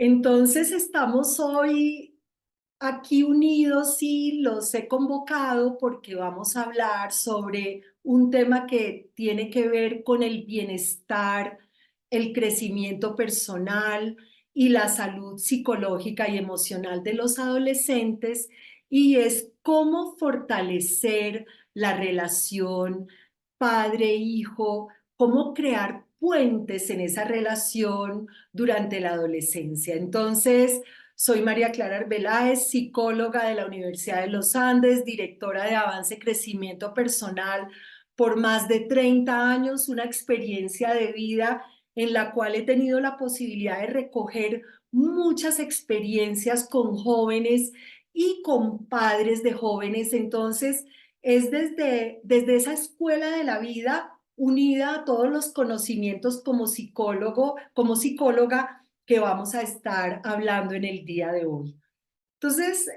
Entonces estamos hoy aquí unidos y los he convocado porque vamos a hablar sobre un tema que tiene que ver con el bienestar, el crecimiento personal y la salud psicológica y emocional de los adolescentes, y es cómo fortalecer la relación padre-hijo, cómo crear puentes en esa relación durante la adolescencia. Entonces, soy María Clara Arbeláez, psicóloga de la Universidad de los Andes, directora de Avance Crecimiento Personal por más de 30 años, una experiencia de vida en la cual he tenido la posibilidad de recoger muchas experiencias con jóvenes y con padres de jóvenes. Entonces, es desde esa escuela de la vida unida a todos los conocimientos como psicólogo, como psicóloga, que vamos a estar hablando en el día de hoy. Entonces,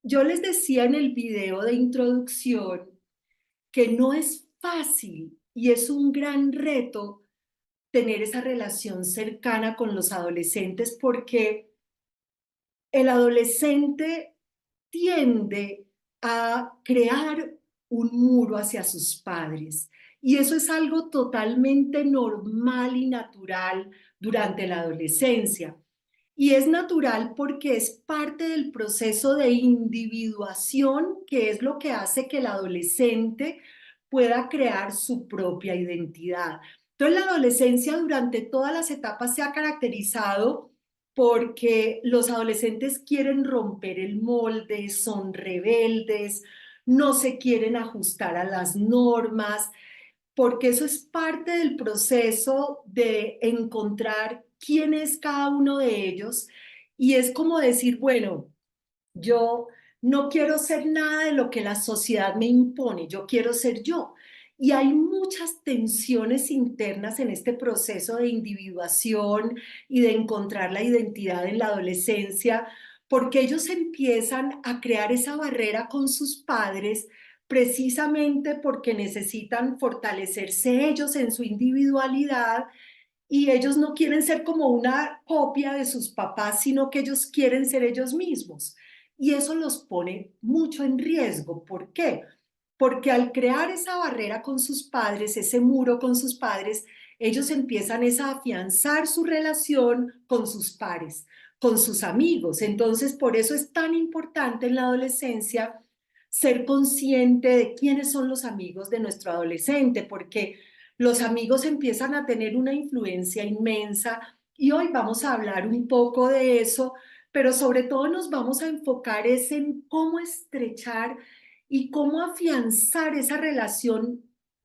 yo les decía en el video de introducción que no es fácil y es un gran reto tener esa relación cercana con los adolescentes, porque el adolescente tiende a crear un muro hacia sus padres. Y eso es algo totalmente normal y natural durante la adolescencia. Y es natural porque es parte del proceso de individuación, que es lo que hace que el adolescente pueda crear su propia identidad. Entonces, la adolescencia durante todas las etapas se ha caracterizado porque los adolescentes quieren romper el molde, son rebeldes, no se quieren ajustar a las normas, porque eso es parte del proceso de encontrar quién es cada uno de ellos. Y es como decir, bueno, yo no quiero ser nada de lo que la sociedad me impone, yo quiero ser yo. Y hay muchas tensiones internas en este proceso de individuación y de encontrar la identidad en la adolescencia, porque ellos empiezan a crear esa barrera con sus padres precisamente porque necesitan fortalecerse ellos en su individualidad, y ellos no quieren ser como una copia de sus papás, sino que ellos quieren ser ellos mismos. Y eso los pone mucho en riesgo. ¿Por qué? Porque al crear esa barrera con sus padres, ese muro con sus padres, ellos empiezan a afianzar su relación con sus pares, con sus amigos. Entonces, por eso es tan importante en la adolescencia ser consciente de quiénes son los amigos de nuestro adolescente, porque los amigos empiezan a tener una influencia inmensa, y hoy vamos a hablar un poco de eso, pero sobre todo nos vamos a enfocar es en cómo estrechar y cómo afianzar esa relación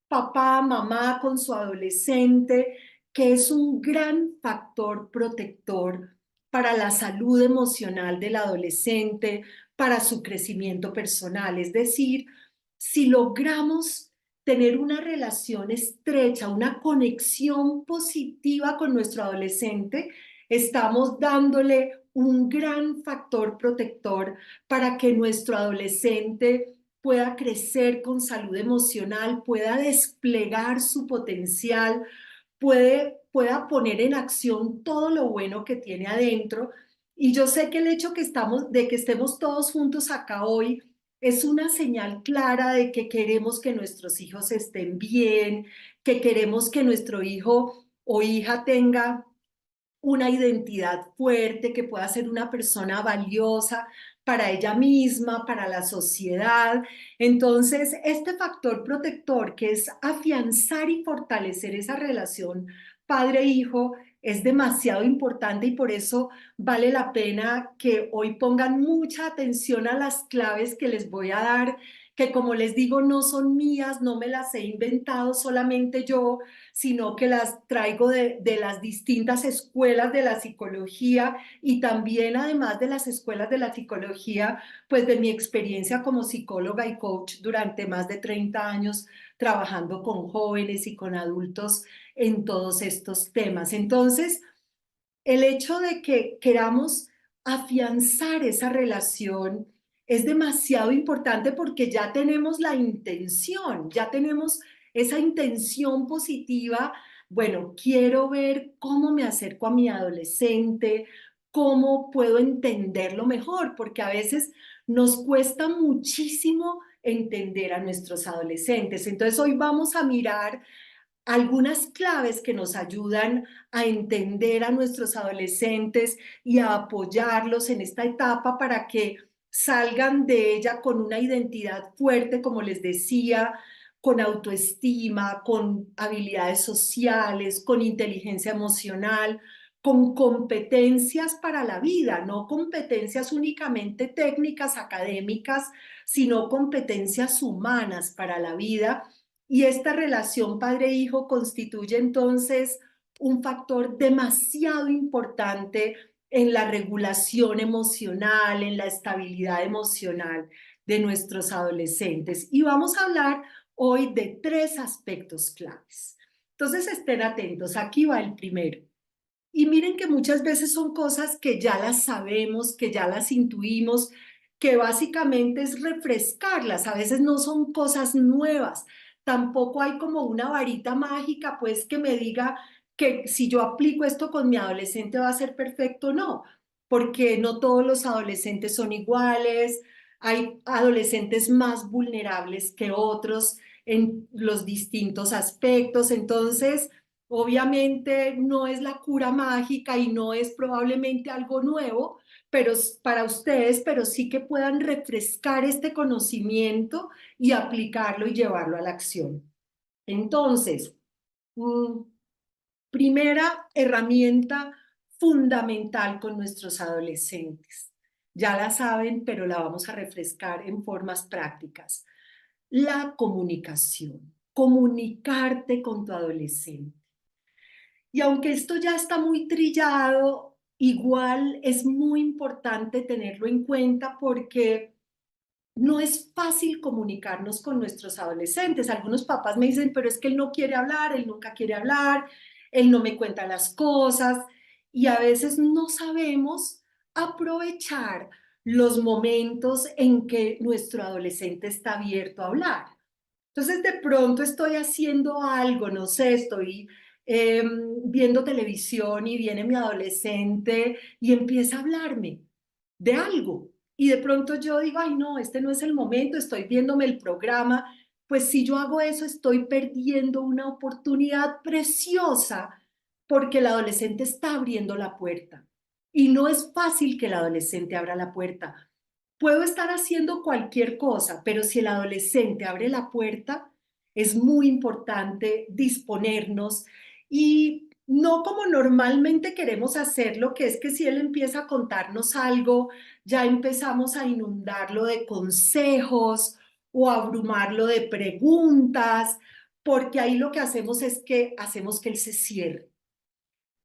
papá-mamá con su adolescente, que es un gran factor protector para la salud emocional del adolescente, para su crecimiento personal. Es decir, si logramos tener una relación estrecha, una conexión positiva con nuestro adolescente, estamos dándole un gran factor protector para que nuestro adolescente pueda crecer con salud emocional, pueda desplegar su potencial, pueda poner en acción todo lo bueno que tiene adentro. Y yo sé que el hecho de que estemos todos juntos acá hoy es una señal clara de que queremos que nuestros hijos estén bien, que queremos que nuestro hijo o hija tenga una identidad fuerte, que pueda ser una persona valiosa para ella misma, para la sociedad. Entonces, este factor protector, que es afianzar y fortalecer esa relación padre-hijo, es demasiado importante, y por eso vale la pena que hoy pongan mucha atención a las claves que les voy a dar, que, como les digo, no son mías, no me las he inventado solamente yo, sino que las traigo de las distintas escuelas de la psicología, y también, además de las escuelas de la psicología, pues de mi experiencia como psicóloga y coach durante más de 30 años trabajando con jóvenes y con adultos en todos estos temas. Entonces, el hecho de que queramos afianzar esa relación es demasiado importante, porque ya tenemos la intención, ya tenemos esa intención positiva. Bueno, quiero ver cómo me acerco a mi adolescente, cómo puedo entenderlo mejor, porque a veces nos cuesta muchísimo entender a nuestros adolescentes. Entonces hoy vamos a mirar algunas claves que nos ayudan a entender a nuestros adolescentes y a apoyarlos en esta etapa para que salgan de ella con una identidad fuerte, como les decía, con autoestima, con habilidades sociales, con inteligencia emocional, con competencias para la vida, no competencias únicamente técnicas, académicas, sino competencias humanas para la vida. Y esta relación padre-hijo constituye entonces un factor demasiado importante en la regulación emocional, en la estabilidad emocional de nuestros adolescentes. Y vamos a hablar hoy de tres aspectos claves. Entonces estén atentos, aquí va el primero. Y miren que muchas veces son cosas que ya las sabemos, que ya las intuimos, que básicamente es refrescarlas. A veces no son cosas nuevas. Tampoco hay como una varita mágica, pues, que me diga que si yo aplico esto con mi adolescente va a ser perfecto. No, porque no todos los adolescentes son iguales. Hay adolescentes más vulnerables que otros en los distintos aspectos. Entonces, obviamente no es la cura mágica y no es probablemente algo nuevo, pero para ustedes, pero sí que puedan refrescar este conocimiento y aplicarlo y llevarlo a la acción. Entonces, mm, primera herramienta fundamental con nuestros adolescentes. Ya la saben, pero la vamos a refrescar en formas prácticas. La comunicación. Comunicarte con tu adolescente. Y aunque esto ya está muy trillado, igual es muy importante tenerlo en cuenta porque no es fácil comunicarnos con nuestros adolescentes. Algunos papás me dicen, pero es que él no quiere hablar, él nunca quiere hablar, él no me cuenta las cosas y a veces no sabemos aprovechar los momentos en que nuestro adolescente está abierto a hablar. Entonces, de pronto estoy haciendo algo, no sé, estoy eh, viendo televisión y viene mi adolescente y empieza a hablarme de algo. Y de pronto yo digo, ay, no, este no es el momento, estoy viéndome el programa. Pues si yo hago eso, estoy perdiendo una oportunidad preciosa porque el adolescente está abriendo la puerta. Y no es fácil que el adolescente abra la puerta. Puedo estar haciendo cualquier cosa, pero si el adolescente abre la puerta, es muy importante disponernos y no como normalmente queremos hacerlo, que es que si él empieza a contarnos algo, ya empezamos a inundarlo de consejos o a abrumarlo de preguntas, porque ahí lo que hacemos es que hacemos que él se cierre.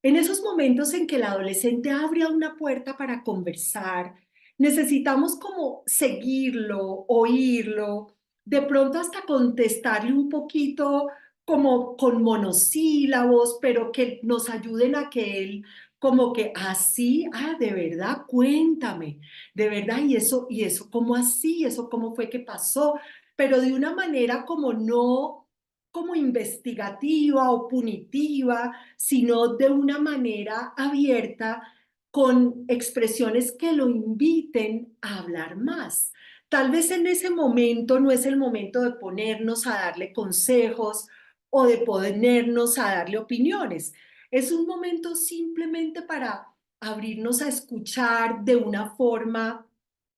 En esos momentos en que el adolescente abre una puerta para conversar, necesitamos como seguirlo, oírlo, de pronto hasta contestarle un poquito como con monosílabos, pero que nos ayuden a que él como que así, de verdad, cuéntame, de verdad, y eso, ¿cómo así? ¿Eso cómo fue que pasó? Pero de una manera como no como investigativa o punitiva, sino de una manera abierta, con expresiones que lo inviten a hablar más. Tal vez en ese momento no es el momento de ponernos a darle consejos o de ponernos a darle opiniones. Es un momento simplemente para abrirnos a escuchar de una forma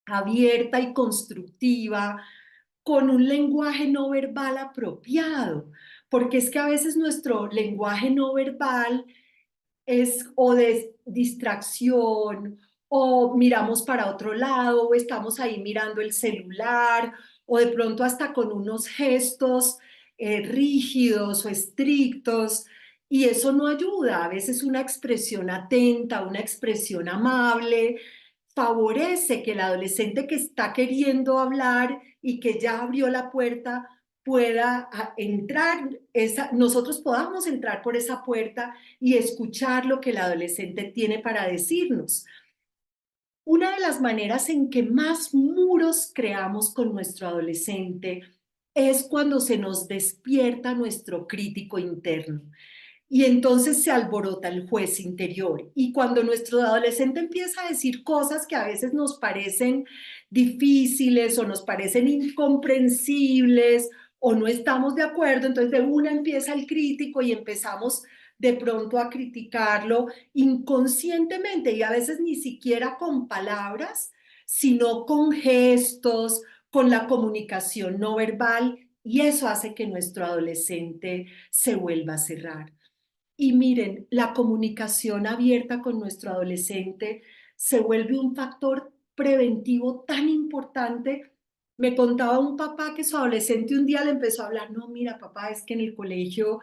abierta y constructiva, con un lenguaje no verbal apropiado, porque es que a veces nuestro lenguaje no verbal es o de distracción, o miramos para otro lado, o estamos ahí mirando el celular, o de pronto hasta con unos gestos rígidos o estrictos, y eso no ayuda. A veces una expresión atenta, una expresión amable, favorece que el adolescente que está queriendo hablar y que ya abrió la puerta pueda entrar, nosotros podamos entrar por esa puerta y escuchar lo que el adolescente tiene para decirnos. Una de las maneras en que más muros creamos con nuestro adolescente es cuando se nos despierta nuestro crítico interno. y entonces se alborota el juez interior. Y cuando nuestro adolescente empieza a decir cosas que a veces nos parecen difíciles o nos parecen incomprensibles o no estamos de acuerdo, entonces de una empieza el crítico y empezamos de pronto a criticarlo inconscientemente y a veces ni siquiera con palabras, sino con gestos, con la comunicación no verbal, y eso hace que nuestro adolescente se vuelva a cerrar. Y miren, la comunicación abierta con nuestro adolescente se vuelve un factor preventivo tan importante. Me contaba un papá que su adolescente un día le empezó a hablar, no, mira papá, es que en el colegio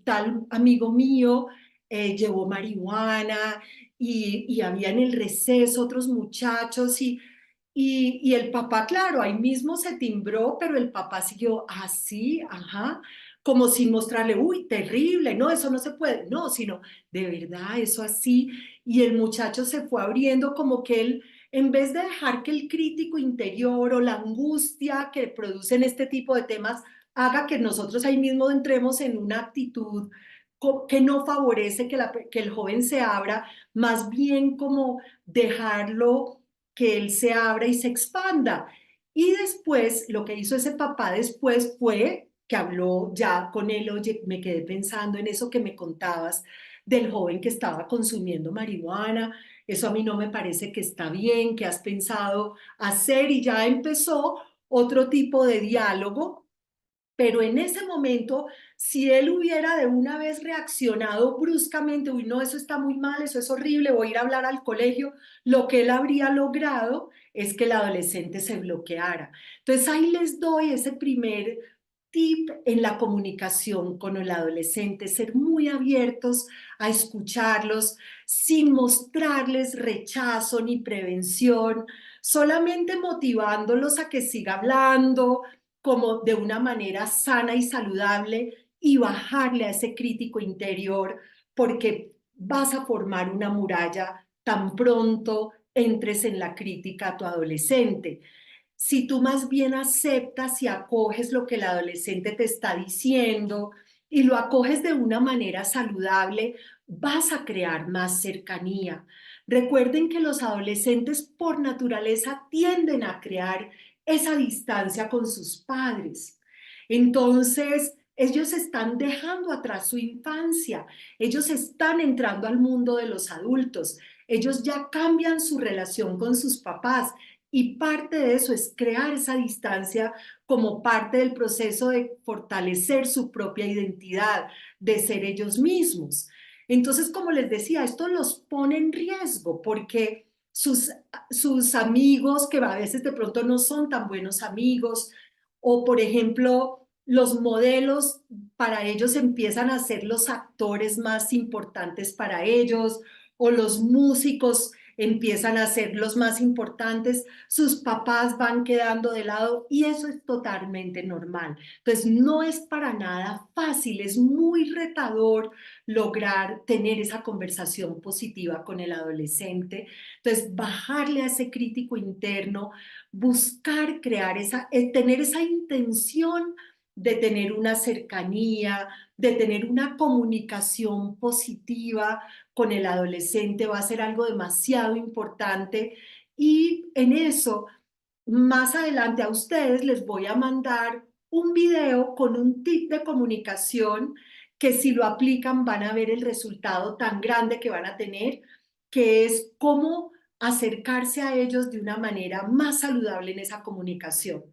tal amigo mío llevó marihuana y había en el receso otros muchachos y el papá, claro, ahí mismo se timbró, pero el papá siguió así, ajá, como sin mostrarle, uy, terrible, no, eso no se puede, no, sino, de verdad, eso así. Y el muchacho se fue abriendo como que él, en vez de dejar que el crítico interior o la angustia que producen este tipo de temas haga que nosotros ahí mismo entremos en una actitud que no favorece que el joven se abra, más bien como dejarlo que él se abra y se expanda. Y después, lo que hizo ese papá después fue que habló ya con él, oye, me quedé pensando en eso que me contabas del joven que estaba consumiendo marihuana, eso a mí no me parece que está bien, que has pensado hacer y ya empezó otro tipo de diálogo, pero en ese momento, si él hubiera de una vez reaccionado bruscamente, uy, no, eso está muy mal, eso es horrible, voy a ir a hablar al colegio, lo que él habría logrado es que el adolescente se bloqueara. Entonces ahí les doy ese primer tip en la comunicación con el adolescente, ser muy abiertos a escucharlos sin mostrarles rechazo ni prevención, solamente motivándolos a que siga hablando, como de una manera sana y saludable y bajarle a ese crítico interior porque vas a formar una muralla tan pronto entres en la crítica a tu adolescente. Si tú más bien aceptas y acoges lo que el adolescente te está diciendo y lo acoges de una manera saludable, vas a crear más cercanía. Recuerden que los adolescentes por naturaleza tienden a crear esa distancia con sus padres. Entonces, ellos están dejando atrás su infancia, ellos están entrando al mundo de los adultos, ellos ya cambian su relación con sus papás y parte de eso es crear esa distancia como parte del proceso de fortalecer su propia identidad, de ser ellos mismos. Entonces, como les decía, esto los pone en riesgo porque sus amigos, que a veces de pronto no son tan buenos amigos, o por ejemplo, los modelos para ellos empiezan a ser los actores más importantes para ellos, o los músicos empiezan a ser los más importantes, sus papás van quedando de lado y eso es totalmente normal. Entonces, no es para nada fácil, es muy retador lograr tener esa conversación positiva con el adolescente. Entonces, bajarle a ese crítico interno, buscar crear tener esa intención de tener una cercanía, de tener una comunicación positiva con el adolescente va a ser algo demasiado importante y en eso, más adelante a ustedes les voy a mandar un video con un tip de comunicación que si lo aplican van a ver el resultado tan grande que van a tener, que es cómo acercarse a ellos de una manera más saludable en esa comunicación.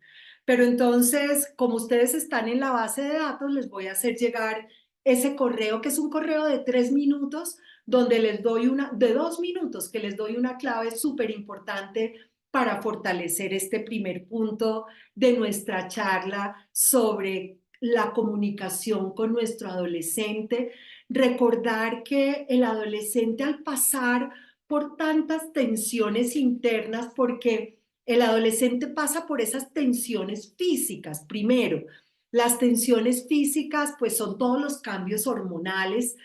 Pero entonces, como ustedes están en la base de datos, les voy a hacer llegar ese correo, que es un correo de 3 minutos, donde les doy de 2 minutos, que les doy una clave súper importante para fortalecer este primer punto de nuestra charla sobre la comunicación con nuestro adolescente. Recordar que el adolescente al pasar por tantas tensiones internas, porque el adolescente pasa por esas tensiones físicas, primero. Las tensiones físicas, pues son todos los cambios hormonales,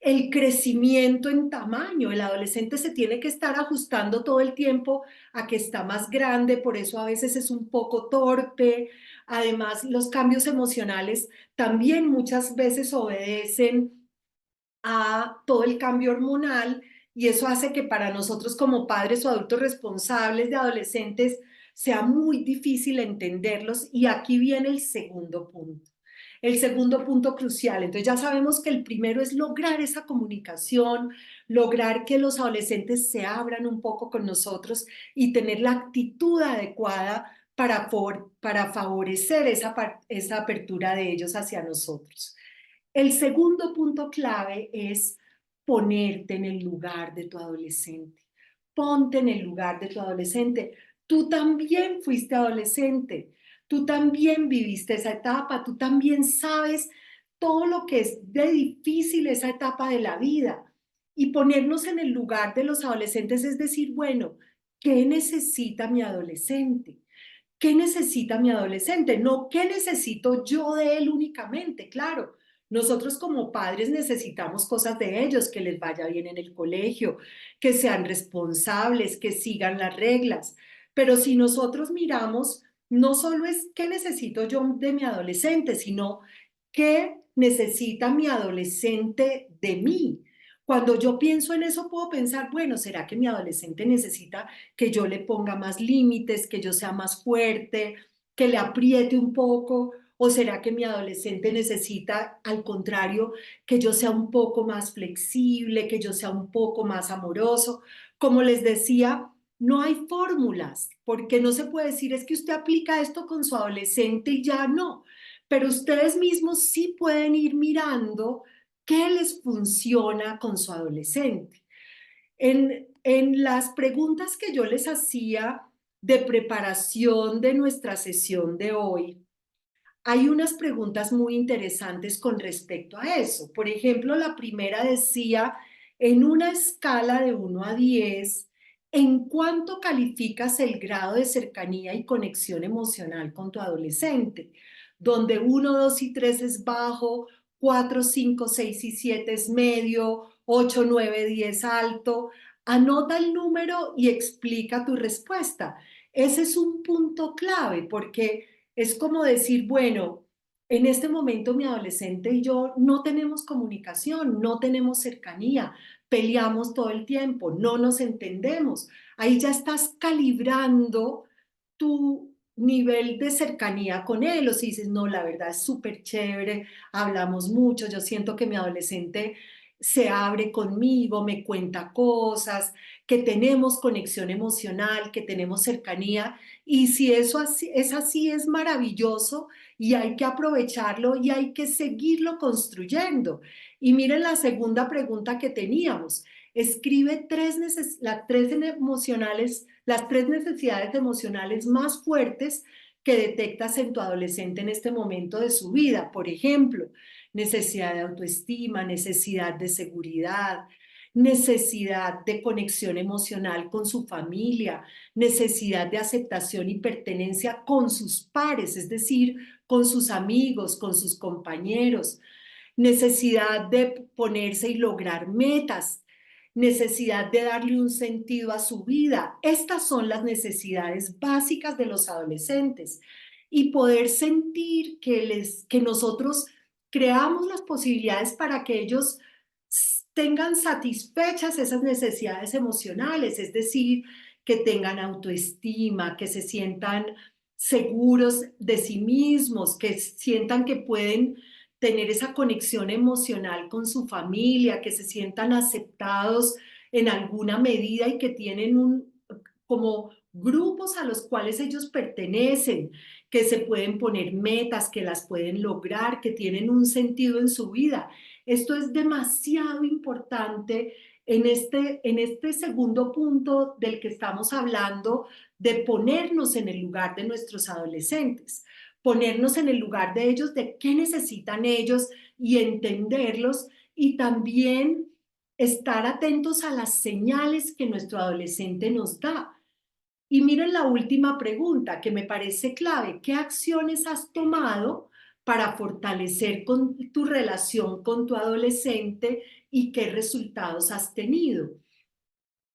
el crecimiento en tamaño. El adolescente se tiene que estar ajustando todo el tiempo a que está más grande, por eso a veces es un poco torpe, Además, los cambios emocionales también muchas veces obedecen a todo el cambio hormonal y eso hace que para nosotros como padres o adultos responsables de adolescentes sea muy difícil entenderlos y aquí viene el segundo punto. El segundo punto crucial. Entonces ya sabemos que el primero es lograr esa comunicación, lograr que los adolescentes se abran un poco con nosotros y tener la actitud adecuada para favorecer esa apertura de ellos hacia nosotros. El segundo punto clave es ponerte en el lugar de tu adolescente. Ponte en el lugar de tu adolescente. Tú también fuiste adolescente, tú también viviste esa etapa, tú también sabes todo lo que es de difícil esa etapa de la vida. Y ponernos en el lugar de los adolescentes es decir, bueno, ¿qué necesita mi adolescente? ¿Qué necesita mi adolescente? No, ¿qué necesito yo de él únicamente? Claro, nosotros como padres necesitamos cosas de ellos, que les vaya bien en el colegio, que sean responsables, que sigan las reglas. Pero si nosotros miramos, no solo es qué necesito yo de mi adolescente, sino qué necesita mi adolescente de mí. Cuando yo pienso en eso, puedo pensar, bueno, ¿será que mi adolescente necesita que yo le ponga más límites, que yo sea más fuerte, que le apriete un poco? ¿O será que mi adolescente necesita, al contrario, que yo sea un poco más flexible, que yo sea un poco más amoroso? Como les decía, no hay fórmulas, porque no se puede decir es que usted aplica esto con su adolescente y ya no, pero ustedes mismos sí pueden ir mirando qué les funciona con su adolescente. En las preguntas que yo les hacía de preparación de nuestra sesión de hoy, hay unas preguntas muy interesantes con respecto a eso. Por ejemplo, la primera decía, en una escala de 1 a 10, ¿en cuánto calificas el grado de cercanía y conexión emocional con tu adolescente? Donde 1, 2 y 3 es bajo, 4, 5, 6 y 7 es medio, 8, 9, 10 alto. Anota el número y explica tu respuesta. Ese es un punto clave porque es como decir, bueno, en este momento mi adolescente y yo no tenemos comunicación, no tenemos cercanía, peleamos todo el tiempo, no nos entendemos. Ahí ya estás calibrando tu nivel de cercanía con él. O si dices, no, la verdad es súper chévere, hablamos mucho, yo siento que mi adolescente se abre conmigo, me cuenta cosas, que tenemos conexión emocional, que tenemos cercanía. Y si eso así, es maravilloso y hay que aprovecharlo y hay que seguirlo construyendo. Y miren la segunda pregunta que teníamos. Escribe las tres necesidades emocionales más fuertes que detectas en tu adolescente en este momento de su vida. Por ejemplo, necesidad de autoestima, necesidad de seguridad, necesidad de conexión emocional con su familia, necesidad de aceptación y pertenencia con sus pares, es decir, con sus amigos, con sus compañeros, necesidad de ponerse y lograr metas, necesidad de darle un sentido a su vida. Estas son las necesidades básicas de los adolescentes y poder sentir que nosotros creamos las posibilidades para que ellos tengan satisfechas esas necesidades emocionales, es decir, que tengan autoestima, que se sientan seguros de sí mismos, que sientan que pueden tener esa conexión emocional con su familia, que se sientan aceptados en alguna medida y que tienen como grupos a los cuales ellos pertenecen, que se pueden poner metas, que las pueden lograr, que tienen un sentido en su vida. Esto es demasiado importante en este segundo punto del que estamos hablando, de ponernos en el lugar de nuestros adolescentes, ponernos en el lugar de ellos, de qué necesitan ellos y entenderlos y también estar atentos a las señales que nuestro adolescente nos da. Y miren la última pregunta que me parece clave. ¿Qué acciones has tomado para fortalecer tu relación con tu adolescente y qué resultados has tenido?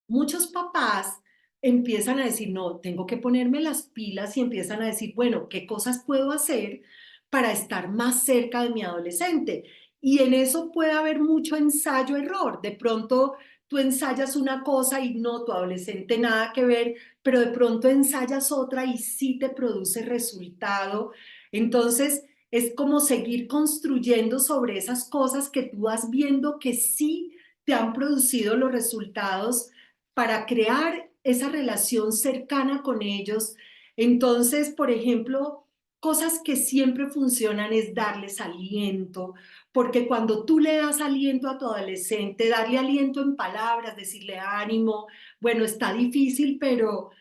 Muchos papás empiezan a decir, no, tengo que ponerme las pilas y empiezan a decir, bueno, ¿qué cosas puedo hacer para estar más cerca de mi adolescente? Y en eso puede haber mucho ensayo-error. De pronto tú ensayas una cosa y no, tu adolescente nada que ver, pero de pronto ensayas otra y sí te produce resultado. Entonces, es como seguir construyendo sobre esas cosas que tú vas viendo que sí te han producido los resultados para crear esa relación cercana con ellos. Entonces, por ejemplo, cosas que siempre funcionan es darles aliento, porque cuando tú le das aliento a tu adolescente, darle aliento en palabras, decirle ánimo, bueno, está difícil, pero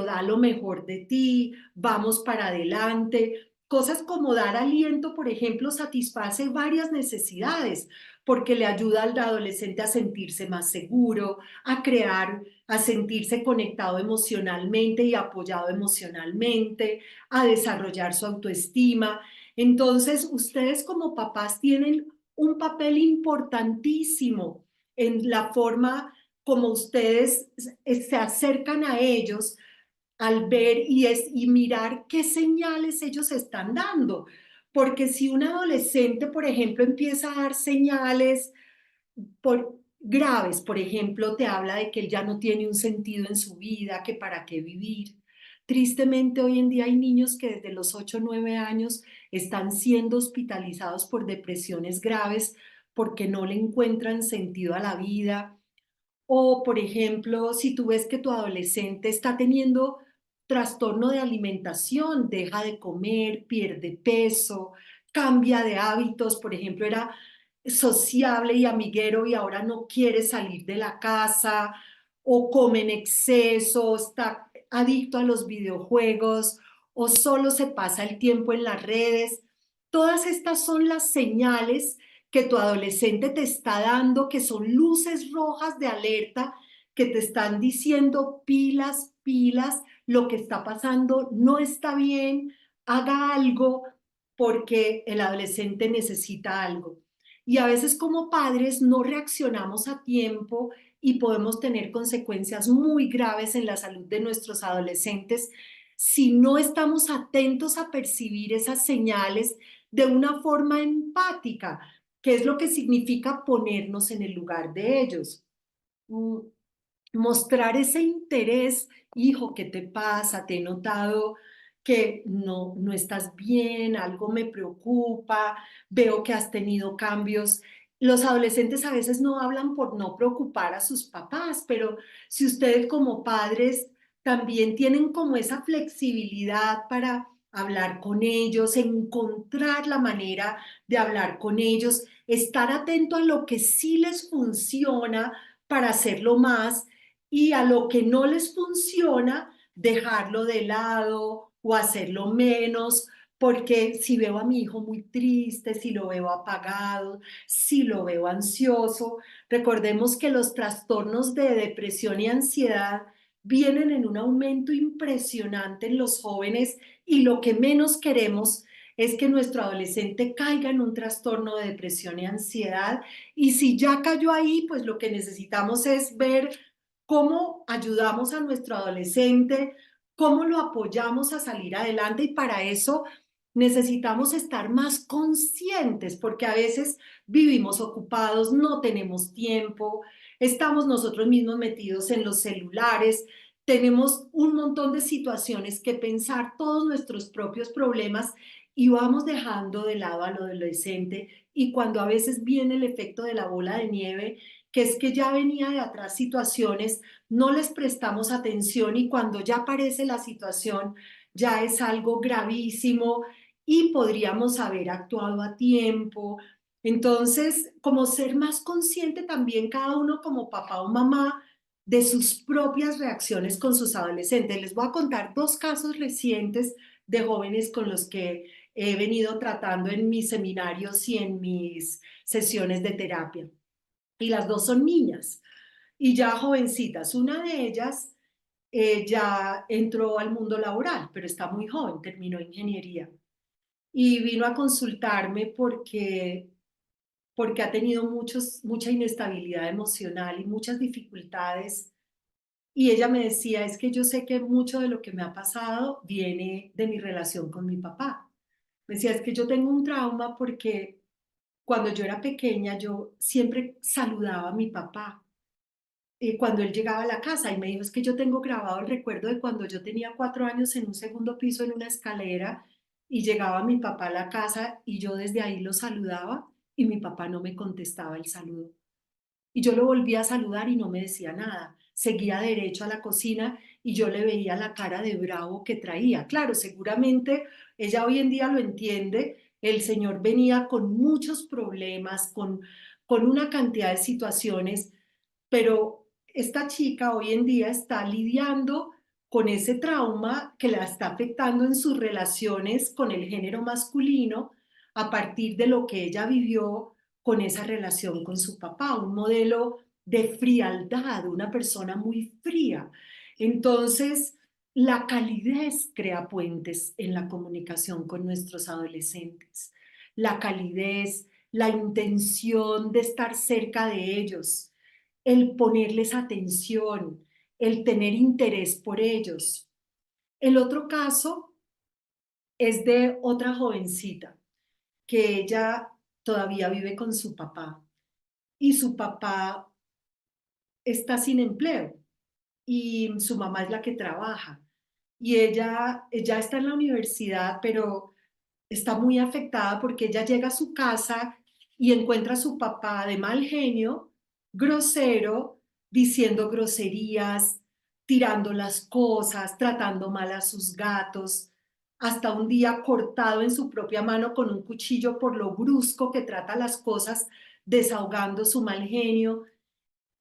da lo mejor de ti, vamos para adelante. Cosas como dar aliento, por ejemplo, satisface varias necesidades, porque le ayuda al adolescente a sentirse más seguro, a crear, a sentirse conectado emocionalmente y apoyado emocionalmente, a desarrollar su autoestima. Entonces, ustedes como papás tienen un papel importantísimo en la forma como ustedes se acercan a ellos al ver y mirar qué señales ellos están dando. Porque si un adolescente, por ejemplo, empieza a dar señales graves, por ejemplo, te habla de que él ya no tiene un sentido en su vida, que para qué vivir. Tristemente, hoy en día hay niños que desde los 8 o 9 años están siendo hospitalizados por depresiones graves porque no le encuentran sentido a la vida. O, por ejemplo, si tú ves que tu adolescente está teniendo trastorno de alimentación, deja de comer, pierde peso, cambia de hábitos, por ejemplo, era sociable y amiguero y ahora no quiere salir de la casa, o come en exceso, está adicto a los videojuegos, o solo se pasa el tiempo en las redes. Todas estas son las señales que tu adolescente te está dando, que son luces rojas de alerta, que te están diciendo pilas, pilas, lo que está pasando no está bien, haga algo porque el adolescente necesita algo. Y a veces como padres no reaccionamos a tiempo y podemos tener consecuencias muy graves en la salud de nuestros adolescentes si no estamos atentos a percibir esas señales de una forma empática, que es lo que significa ponernos en el lugar de ellos. Mm, Mostrar ese interés, hijo, ¿qué te pasa? Te he notado que no estás bien, algo me preocupa, veo que has tenido cambios. Los adolescentes a veces no hablan por no preocupar a sus papás, pero si ustedes como padres también tienen como esa flexibilidad para hablar con ellos, encontrar la manera de hablar con ellos, estar atento a lo que sí les funciona para hacerlo más y a lo que no les funciona, dejarlo de lado o hacerlo menos, porque si veo a mi hijo muy triste, si lo veo apagado, si lo veo ansioso, recordemos que los trastornos de depresión y ansiedad vienen en un aumento impresionante en los jóvenes y lo que menos queremos es que nuestro adolescente caiga en un trastorno de depresión y ansiedad. Y si ya cayó ahí, pues lo que necesitamos es ver cómo ayudamos a nuestro adolescente, cómo lo apoyamos a salir adelante y para eso necesitamos estar más conscientes porque a veces vivimos ocupados, no tenemos tiempo, estamos nosotros mismos metidos en los celulares, tenemos un montón de situaciones que pensar, todos nuestros propios problemas y vamos dejando de lado al adolescente y cuando a veces viene el efecto de la bola de nieve, que es que ya venía de atrás situaciones, no les prestamos atención y cuando ya aparece la situación ya es algo gravísimo y podríamos haber actuado a tiempo. Entonces, como ser más consciente también cada uno como papá o mamá de sus propias reacciones con sus adolescentes. Les voy a contar dos casos recientes de jóvenes con los que he venido tratando en mis seminarios y en mis sesiones de terapia y las dos son niñas y ya jovencitas. Una de ellas ya entró al mundo laboral, pero está muy joven, terminó ingeniería y vino a consultarme porque ha tenido mucha inestabilidad emocional y muchas dificultades Y ella me decía, es que yo sé que mucho de lo que me ha pasado viene de mi relación con mi papá. Me decía, es que yo tengo un trauma porque cuando yo era pequeña yo siempre saludaba a mi papá cuando él llegaba a la casa y me dijo, es que yo tengo grabado el recuerdo de cuando yo tenía 4 años en un segundo piso en una escalera y llegaba mi papá a la casa y yo desde ahí lo saludaba y mi papá no me contestaba el saludo. Y yo lo volvía a saludar y no me decía nada. Seguía derecho a la cocina y yo le veía la cara de bravo que traía. Claro, seguramente ella hoy en día lo entiende. El señor venía con muchos problemas, con una cantidad de situaciones, pero esta chica hoy en día está lidiando con ese trauma que la está afectando en sus relaciones con el género masculino a partir de lo que ella vivió con esa relación con su papá, un modelo de frialdad, una persona muy fría. Entonces, la calidez crea puentes en la comunicación con nuestros adolescentes. La calidez, la intención de estar cerca de ellos, el ponerles atención, el tener interés por ellos. El otro caso es de otra jovencita que ella todavía vive con su papá y su papá está sin empleo y su mamá es la que trabaja y ella ya está en la universidad, pero está muy afectada porque ella llega a su casa y encuentra a su papá de mal genio, grosero, diciendo groserías, tirando las cosas, tratando mal a sus gatos, hasta un día cortado en su propia mano con un cuchillo por lo brusco que trata las cosas, desahogando su mal genio.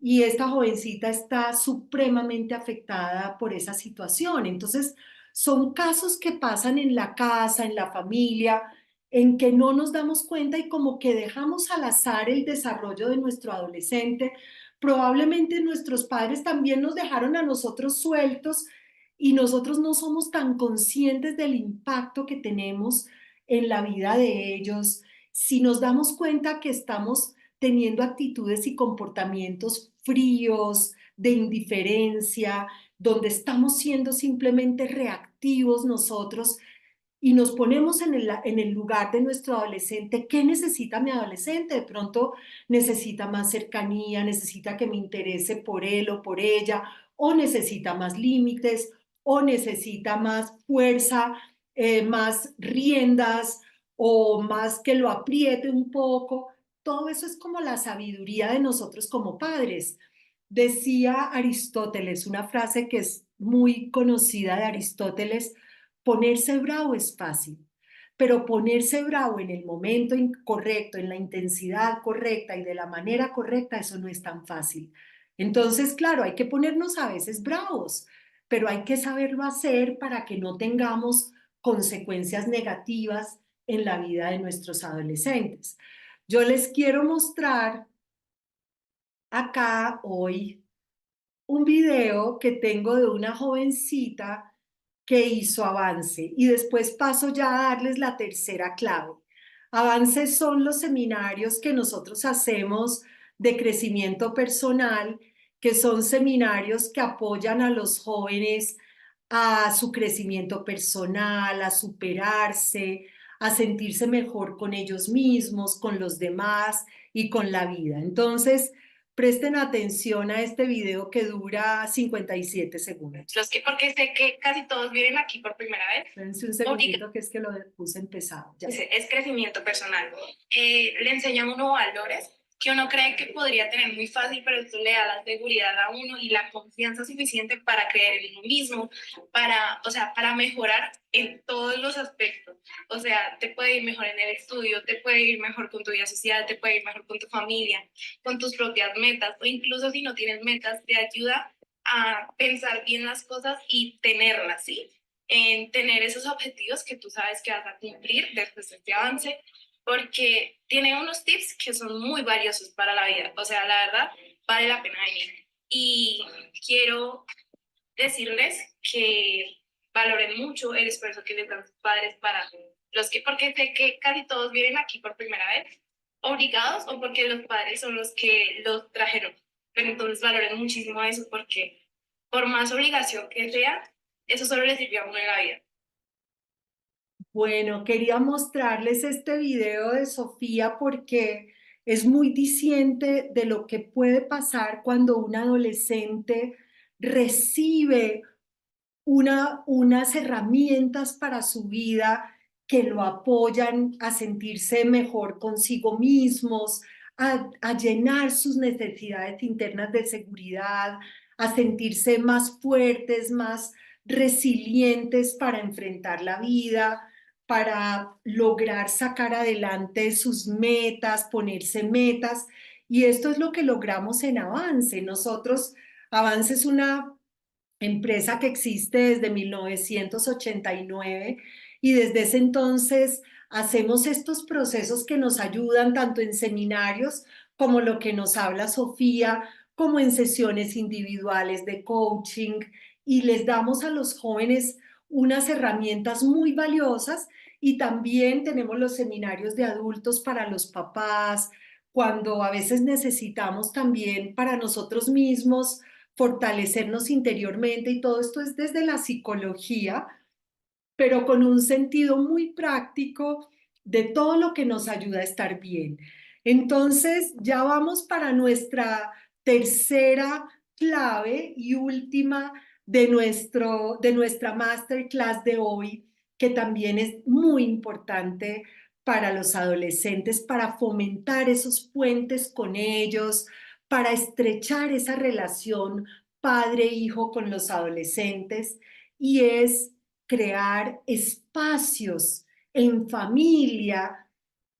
Y esta jovencita está supremamente afectada por esa situación. Entonces, son casos que pasan en la casa, en la familia, en que no nos damos cuenta y como que dejamos al azar el desarrollo de nuestro adolescente. Probablemente nuestros padres también nos dejaron a nosotros sueltos y nosotros no somos tan conscientes del impacto que tenemos en la vida de ellos. Si nos damos cuenta que estamos teniendo actitudes y comportamientos fríos, de indiferencia, donde estamos siendo simplemente reactivos nosotros y nos ponemos en el lugar de nuestro adolescente. ¿Qué necesita mi adolescente? De pronto necesita más cercanía, necesita que me interese por él o por ella, o necesita más límites, o necesita más fuerza, más riendas, o más que lo apriete un poco. Todo eso es como la sabiduría de nosotros como padres. Decía Aristóteles, una frase que es muy conocida de Aristóteles: ponerse bravo es fácil, pero ponerse bravo en el momento correcto, en la intensidad correcta y de la manera correcta, eso no es tan fácil. Entonces, claro, hay que ponernos a veces bravos, pero hay que saberlo hacer para que no tengamos consecuencias negativas en la vida de nuestros adolescentes. Yo les quiero mostrar acá hoy un video que tengo de una jovencita que hizo Avance y después paso ya a darles la tercera clave. Avance son los seminarios que nosotros hacemos de crecimiento personal, que son seminarios que apoyan a los jóvenes a su crecimiento personal, a superarse, a sentirse mejor con ellos mismos, con los demás y con la vida. Entonces, presten atención a este video que dura 57 segundos. Porque sé que casi todos vienen aquí por primera vez. Espérense un segundito que es que lo puse empezado. Ya. Es crecimiento personal. Le enseña a uno valores que uno cree que podría tener muy fácil, pero esto le da la seguridad a uno y la confianza suficiente para creer en uno mismo, para mejorar en todos los aspectos. O sea, te puede ir mejor en el estudio, te puede ir mejor con tu vida social, te puede ir mejor con tu familia, con tus propias metas, o incluso si no tienes metas, te ayuda a pensar bien las cosas y tenerlas, ¿sí? En tener esos objetivos que tú sabes que vas a cumplir después de este avance, porque tiene unos tips que son muy valiosos para la vida. O sea, la verdad, vale la pena venir. Y quiero decirles que valoren mucho el esfuerzo que les dan sus padres para los que, porque sé que casi todos vienen aquí por primera vez, obligados o porque los padres son los que los trajeron. Pero entonces valoren muchísimo eso porque por más obligación que sea, eso solo le sirvió a uno en la vida. Bueno, quería mostrarles este video de Sofía porque es muy diciente de lo que puede pasar cuando un adolescente recibe unas herramientas para su vida que lo apoyan a sentirse mejor consigo mismos, a llenar sus necesidades internas de seguridad, a sentirse más fuertes, más resilientes para enfrentar la vida, para lograr sacar adelante sus metas, ponerse metas. Y esto es lo que logramos en Avance. Nosotros, Avance es una empresa que existe desde 1989 y desde ese entonces hacemos estos procesos que nos ayudan tanto en seminarios como lo que nos habla Sofía, como en sesiones individuales de coaching y les damos a los jóvenes unas herramientas muy valiosas y también tenemos los seminarios de adultos para los papás, cuando a veces necesitamos también para nosotros mismos fortalecernos interiormente y todo esto es desde la psicología, pero con un sentido muy práctico de todo lo que nos ayuda a estar bien. Entonces, ya vamos para nuestra tercera clave y última de nuestra masterclass de hoy, que también es muy importante para los adolescentes, para fomentar esos puentes con ellos, para estrechar esa relación padre-hijo con los adolescentes, y es crear espacios en familia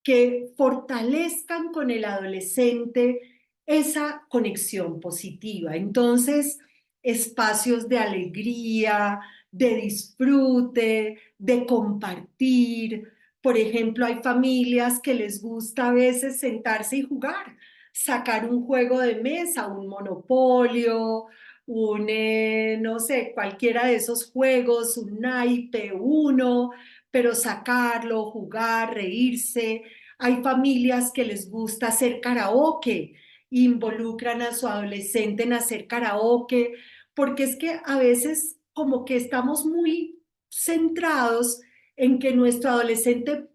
que fortalezcan con el adolescente esa conexión positiva. Entonces, espacios de alegría, de disfrute, de compartir. Por ejemplo, hay familias que les gusta a veces sentarse y jugar, sacar un juego de mesa, un monopolio, no sé, cualquiera de esos juegos, un naipe, uno, pero sacarlo, jugar, reírse. Hay familias que les gusta hacer karaoke, involucran a su adolescente en hacer karaoke, porque es que a veces como que estamos muy centrados en que nuestro adolescente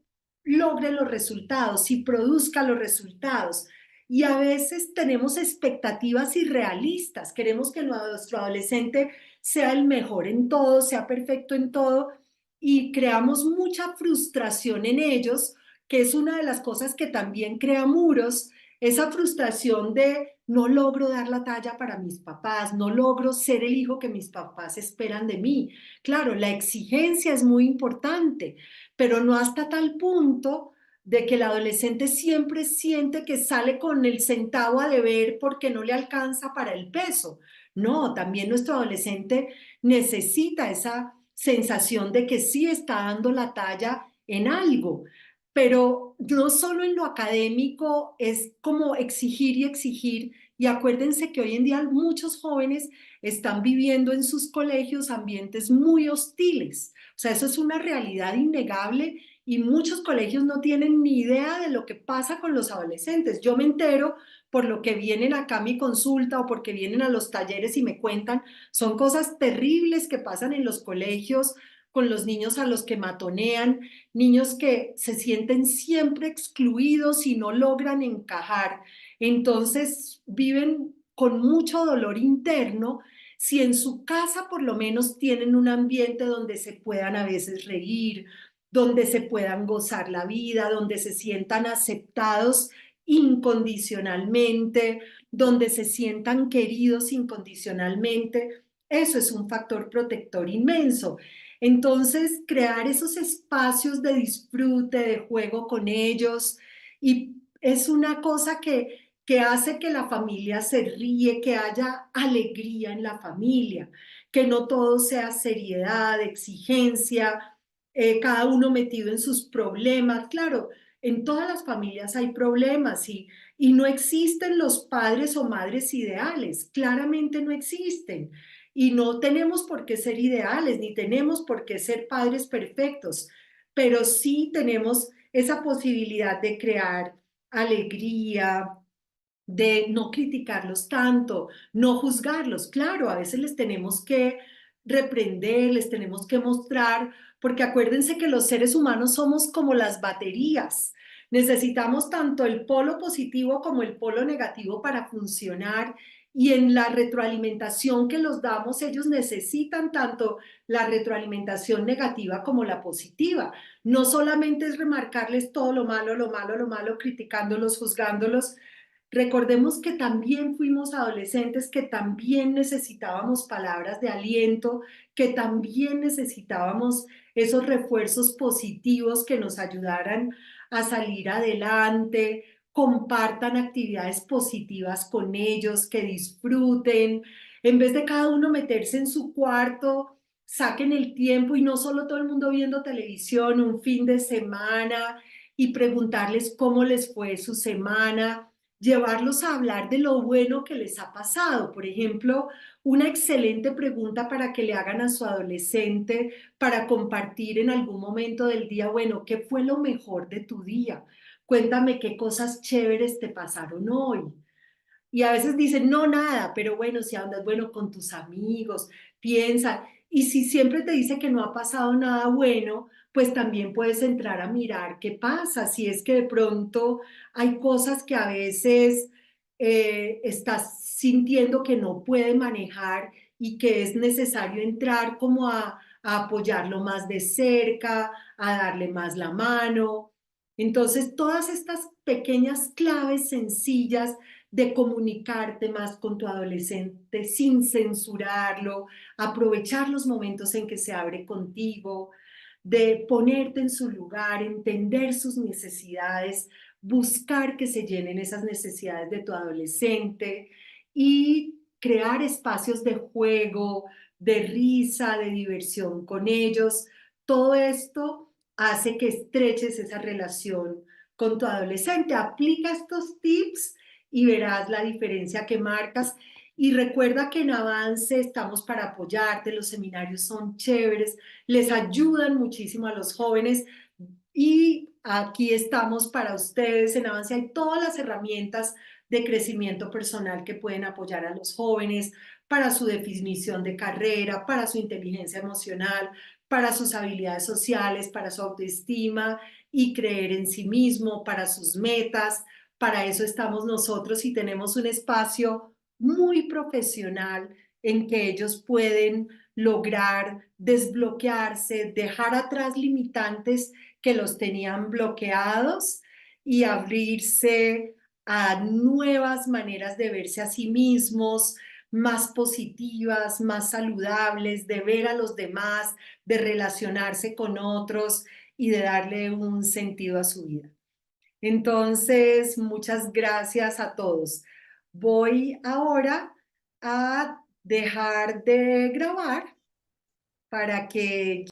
logre los resultados y produzca los resultados. Y a veces tenemos expectativas irrealistas, queremos que nuestro adolescente sea el mejor en todo, sea perfecto en todo, y creamos mucha frustración en ellos, que es una de las cosas que también crea muros, esa frustración de no logro dar la talla para mis papás, no logro ser el hijo que mis papás esperan de mí. Claro, la exigencia es muy importante, pero no hasta tal punto de que el adolescente siempre siente que sale con el centavo a deber porque no le alcanza para el peso. No, también nuestro adolescente necesita esa sensación de que sí está dando la talla en algo, pero no solo en lo académico, es como exigir y exigir. Y acuérdense que hoy en día muchos jóvenes están viviendo en sus colegios ambientes muy hostiles. O sea, eso es una realidad innegable y muchos colegios no tienen ni idea de lo que pasa con los adolescentes. Yo me entero por lo que vienen acá a mi consulta o porque vienen a los talleres y me cuentan, son cosas terribles que pasan en los colegios con los niños a los que matonean, niños que se sienten siempre excluidos y no logran encajar. Entonces viven con mucho dolor interno. Si en su casa por lo menos tienen un ambiente donde se puedan a veces reír, donde se puedan gozar la vida, donde se sientan aceptados incondicionalmente, donde se sientan queridos incondicionalmente, eso es un factor protector inmenso. Entonces, crear esos espacios de disfrute, de juego con ellos, y es una cosa que hace que la familia se ríe, que haya alegría en la familia, que no todo sea seriedad, exigencia, cada uno metido en sus problemas. Claro, en todas las familias hay problemas y no existen los padres o madres ideales, claramente no existen. Y no tenemos por qué ser ideales, ni tenemos por qué ser padres perfectos, pero sí tenemos esa posibilidad de crear alegría, de no criticarlos tanto, no juzgarlos. Claro, a veces les tenemos que reprender, les tenemos que mostrar, porque acuérdense que los seres humanos somos como las baterías. Necesitamos tanto el polo positivo como el polo negativo para funcionar y en la retroalimentación que los damos, ellos necesitan tanto la retroalimentación negativa como la positiva. No solamente es remarcarles todo lo malo, lo malo, lo malo, criticándolos, juzgándolos. Recordemos que también fuimos adolescentes, que también necesitábamos palabras de aliento, que también necesitábamos esos refuerzos positivos que nos ayudaran a salir adelante. Compartan actividades positivas con ellos, que disfruten. En vez de cada uno meterse en su cuarto, saquen el tiempo y no solo todo el mundo viendo televisión un fin de semana y preguntarles cómo les fue su semana, llevarlos a hablar de lo bueno que les ha pasado. Por ejemplo, una excelente pregunta para que le hagan a su adolescente para compartir en algún momento del día, bueno, ¿qué fue lo mejor de tu día? Cuéntame qué cosas chéveres te pasaron hoy. Y a veces dicen, no, nada, pero bueno, si andas bueno con tus amigos, piensa. Y si siempre te dice que no ha pasado nada bueno, pues también puedes entrar a mirar qué pasa. Si es que de pronto hay cosas que a veces estás sintiendo que no puede manejar y que es necesario entrar como a apoyarlo más de cerca, a darle más la mano. Entonces, todas estas pequeñas claves sencillas de comunicarte más con tu adolescente sin censurarlo, aprovechar los momentos en que se abre contigo, de ponerte en su lugar, entender sus necesidades, buscar que se llenen esas necesidades de tu adolescente y crear espacios de juego, de risa, de diversión con ellos. Todo esto hace que estreches esa relación con tu adolescente. Aplica estos tips y verás la diferencia que marcas. Y recuerda que en Avance estamos para apoyarte, los seminarios son chéveres, les ayudan muchísimo a los jóvenes y aquí estamos para ustedes. En Avance hay todas las herramientas de crecimiento personal que pueden apoyar a los jóvenes para su definición de carrera, para su inteligencia emocional, para sus habilidades sociales, para su autoestima y creer en sí mismo, para sus metas. Para eso estamos nosotros y tenemos un espacio muy profesional en que ellos pueden lograr desbloquearse, dejar atrás limitantes que los tenían bloqueados y abrirse a nuevas maneras de verse a sí mismos, más positivas, más saludables, de ver a los demás, de relacionarse con otros y de darle un sentido a su vida. Entonces, muchas gracias a todos. Voy ahora a dejar de grabar para que